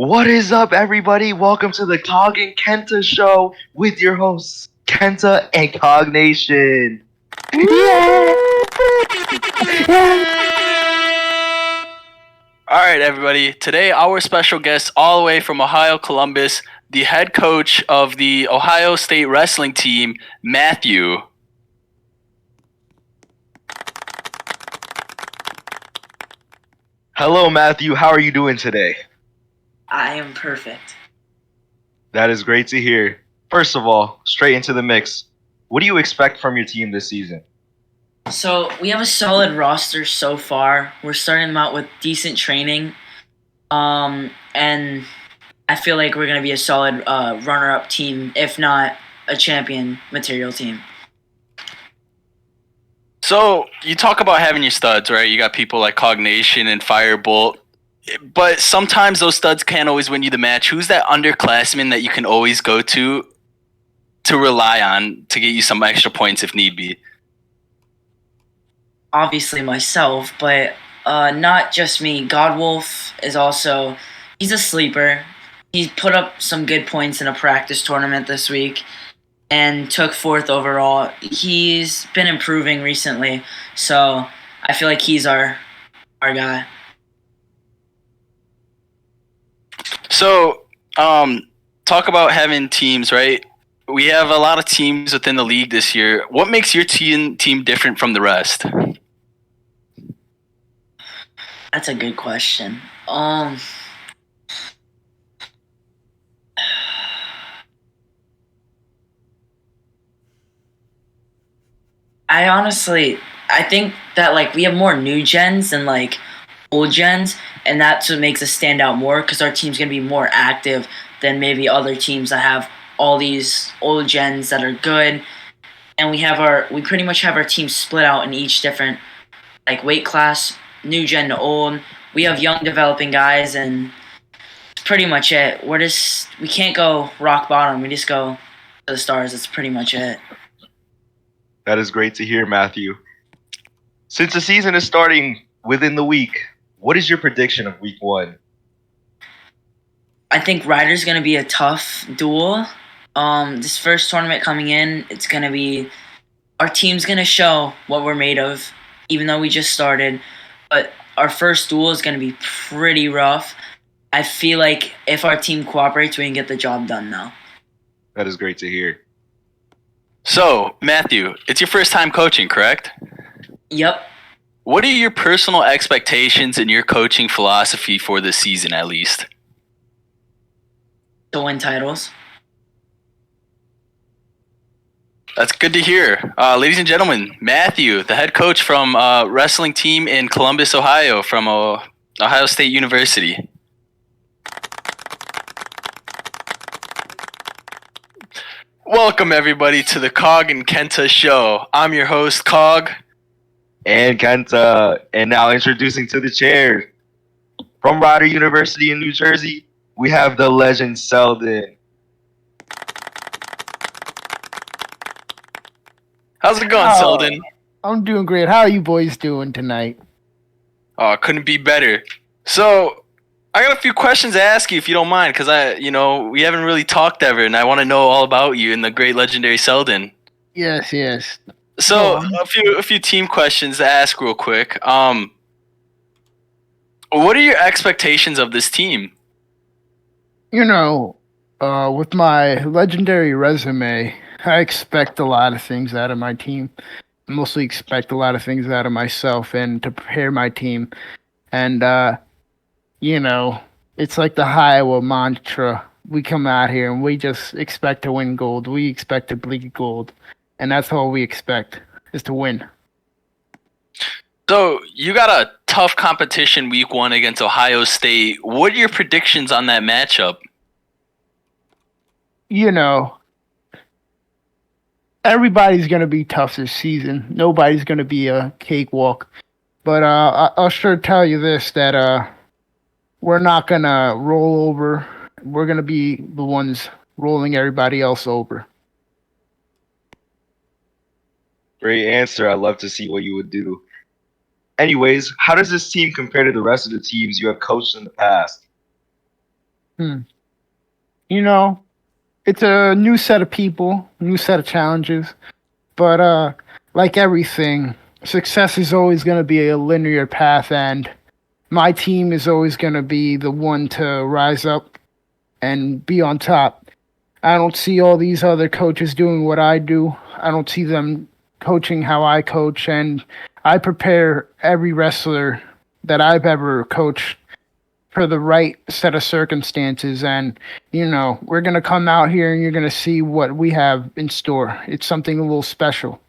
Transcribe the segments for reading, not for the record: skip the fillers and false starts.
What is up, everybody? Welcome to the Cog and Kenta show with your hosts, Kenta and Cognation. Yeah. All right, everybody. Today, our special guest, all the way from Ohio, Columbus, the head coach of the Ohio State wrestling team, Matthew. Hello, Matthew. How are you doing today? I am perfect. That is great to hear. First of all, straight into the mix. What do you expect from your team this season? So we have a solid roster so far. We're starting them out with decent training, and I feel like we're gonna be a solid runner-up team, if not a champion material team. So, you talk about having your studs, right? You got people like Cognation and Firebolt, but sometimes those studs can't always win you the match. Who's that underclassman that you can always go to rely on to get you some extra points if need be? Obviously myself, but not just me. Godwolf is also he's a sleeper. He put up some good points in a practice tournament this week and took fourth overall. He's been improving recently, so I feel like he's our guy. So, talk about having teams, right? We have a lot of teams within the league this year. What makes your team different from the rest? That's a good question. I think that like we have more new gens than like old gens, and that's what makes us stand out more because our team's gonna be more active than maybe other teams that have all these old gens that are good. And we pretty much have our team split out in each different like weight class, new gen to old. We have young developing guys, and it's pretty much it. We can't go rock bottom. We just go to the stars. That's pretty much it. That is great to hear, Matthew. Since the season is starting within the week, what is your prediction of week one? I think Ryder's gonna be a tough duel. This first tournament coming in, it's gonna be our team's gonna show what we're made of, even though we just started. But our first duel is gonna be pretty rough. I feel like if our team cooperates, we can get the job done now. That is great to hear. So, Matthew, it's your first time coaching, correct? Yep. What are your personal expectations and your coaching philosophy for this season, at least? To win titles. That's good to hear. Ladies and gentlemen, Matthew, the head coach from wrestling team in Columbus, Ohio, from Ohio State University. Welcome, everybody, to the Cog and Kenta show. I'm your host, Cog. And Kenta, and now introducing to the chair. From Rider University in New Jersey, we have the legend Selden. How's it going, Oh. Selden? I'm doing great. How are you boys doing tonight? Oh, couldn't be better. So, I got a few questions to ask you if you don't mind, because we haven't really talked ever, and I want to know all about you and the great legendary Selden. Yes. So, Go on. a few team questions to ask real quick. What are your expectations of this team? You know, with my legendary resume, I expect a lot of things out of my team. I mostly expect a lot of things out of myself and to prepare my team. And, it's like the Iowa mantra. We come out here and we just expect to win gold. We expect to bleed gold. And that's all we expect, is to win. So, you got a tough competition week one against Ohio State. What are your predictions on that matchup? Everybody's going to be tough this season. Nobody's going to be a cakewalk. But I'll sure tell you this, that we're not going to roll over. We're going to be the ones rolling everybody else over. Great answer. I'd love to see what you would do. Anyways, how does this team compare to the rest of the teams you have coached in the past? You know, it's a new set of people, new set of challenges. But like everything, success is always going to be a linear path, and my team is always going to be the one to rise up and be on top. I don't see all these other coaches doing what I do. I don't see them coaching how I coach, and I prepare every wrestler that I've ever coached for the right set of circumstances. And, we're going to come out here and you're going to see what we have in store. It's something a little special.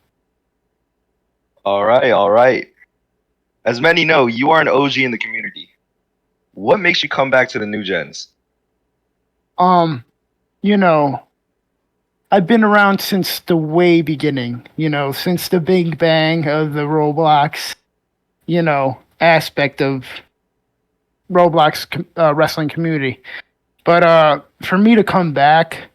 All right, all right. As many know, you are an OG in the community. What makes you come back to the new gens? You know, I've been around since the way beginning, since the big bang of the Roblox, aspect of Roblox wrestling community. But for me to come back,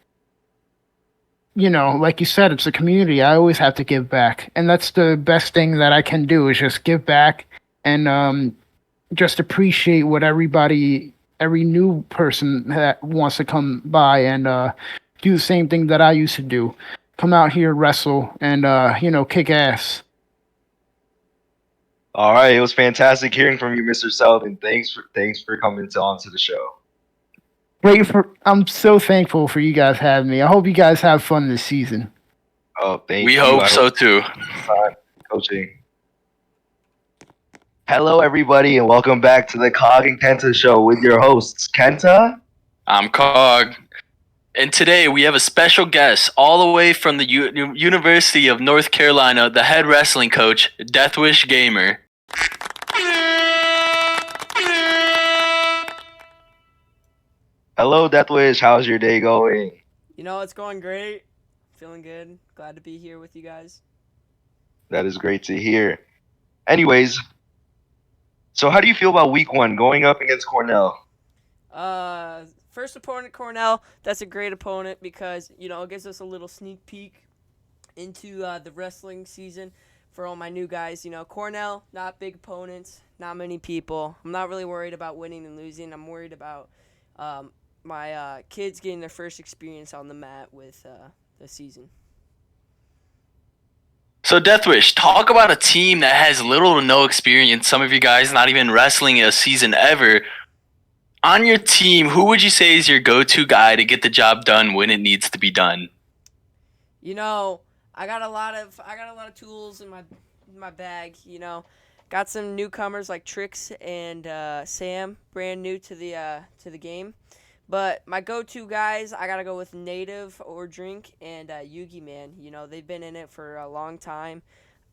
like you said, it's a community. I always have to give back, and that's the best thing that I can do is just give back and just appreciate what every new person that wants to come by and do the same thing that I used to do. Come out here, wrestle, and kick ass. All right, it was fantastic hearing from you, Mr. Sullivan. Thanks for coming onto the show. I'm so thankful for you guys having me. I hope you guys have fun this season. Oh, thank you. We hope so too. Coaching. Hello, everybody, and welcome back to the Cog and Kenta show with your hosts, Kenta. I'm Cog. And today we have a special guest all the way from the University of North Carolina, the head wrestling coach, Deathwish Gamer. Hello, Deathwish. How's your day going? It's going great. Feeling good. Glad to be here with you guys. That is great to hear. Anyways, so how do you feel about week 1 going up against Cornell? First opponent, Cornell. That's a great opponent because, it gives us a little sneak peek into the wrestling season for all my new guys. Cornell, not big opponents, not many people. I'm not really worried about winning and losing. I'm worried about my kids getting their first experience on the mat with the season. So Deathwish, talk about a team that has little to no experience. Some of you guys not even wrestling a season ever. On your team, who would you say is your go-to guy to get the job done when it needs to be done? I got a lot of tools in my bag. Got some newcomers like Trix and Sam, brand new to the game. But my go-to guys, I gotta go with Native or Drink and Yugi Man. They've been in it for a long time,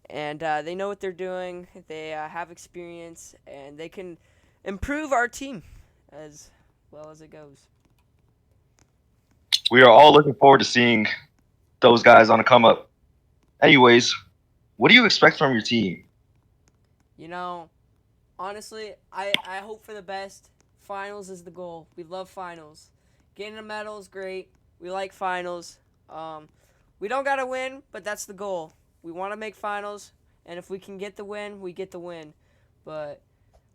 and they know what they're doing. They have experience, and they can improve our team as well as it goes. We are all looking forward to seeing those guys on the come up. Anyways, what do you expect from your team? Honestly, I hope for the best. Finals is the goal. We love finals. Getting a medal is great. We like finals. We don't got to win, but that's the goal. We want to make finals, and if we can get the win, we get the win. But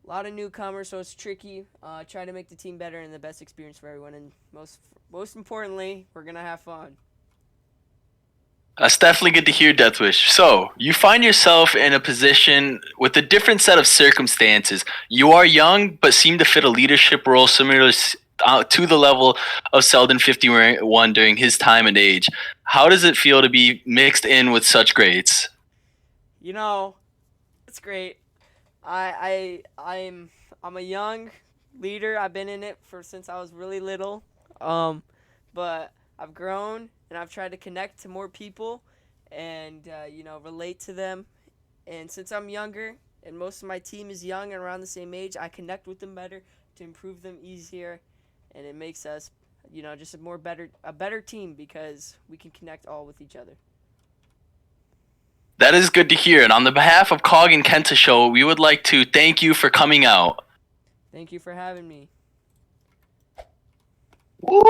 a lot of newcomers, so it's tricky. Try to make the team better and the best experience for everyone. And most importantly, we're going to have fun. That's definitely good to hear, Deathwish. So, you find yourself in a position with a different set of circumstances. You are young, but seem to fit a leadership role similar to the level of Selden 51 during his time and age. How does it feel to be mixed in with such greats? It's great. I'm a young leader. I've been in it since I was really little. But I've grown and I've tried to connect to more people and relate to them. And since I'm younger and most of my team is young and around the same age, I connect with them better to improve them easier, and it makes us just a better team because we can connect all with each other. That is good to hear. And on the behalf of Cog and Kenta Show, we would like to thank you for coming out. Thank you for having me. Woo!